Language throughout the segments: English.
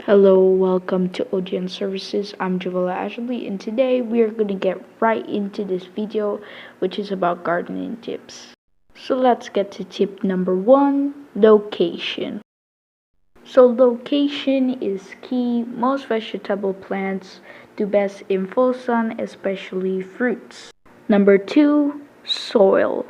Hello, welcome to Audience Services. I'm Javala Ashley, and today we are going to get right into this video, which is about gardening tips. So let's get to tip number one, location. So location is key. Most vegetable plants do best in full sun, especially fruits. Number two, soil.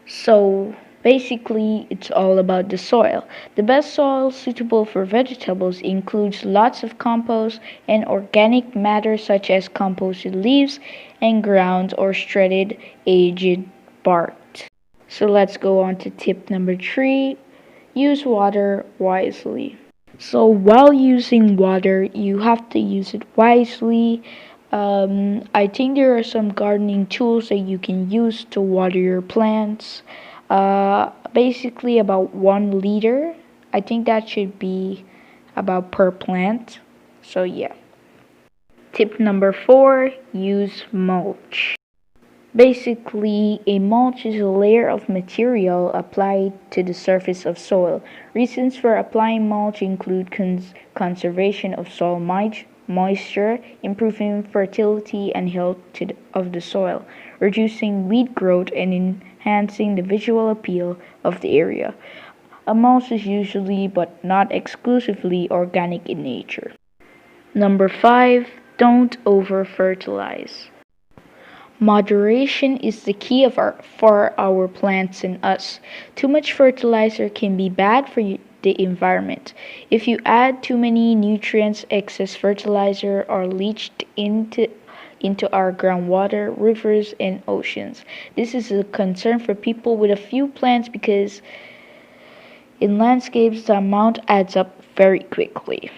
So basically, it's all about the soil. The best soil suitable for vegetables includes lots of compost and organic matter such as composted leaves and ground or shredded aged bark. So let's go on to tip number three, use water wisely. So while using water, you have to use it wisely. I think there are some gardening tools that you can use to water your plants. Basically about 1 liter. I think that should be about per plant. So yeah. Tip number four, use mulch. Basically, a mulch is a layer of material applied to the surface of soil. Reasons for applying mulch include conservation of soil moisture, improving fertility and health of the soil, reducing weed growth, and enhancing the visual appeal of the area. A mulch is usually, but not exclusively, organic in nature. Number five, don't over-fertilize. Moderation is the key for our plants and us. Too much fertilizer can be bad for the environment. If you add too many nutrients, excess fertilizer are leached into our groundwater, rivers, and oceans. This is a concern for people with a few plants because in landscapes the amount adds up very quickly.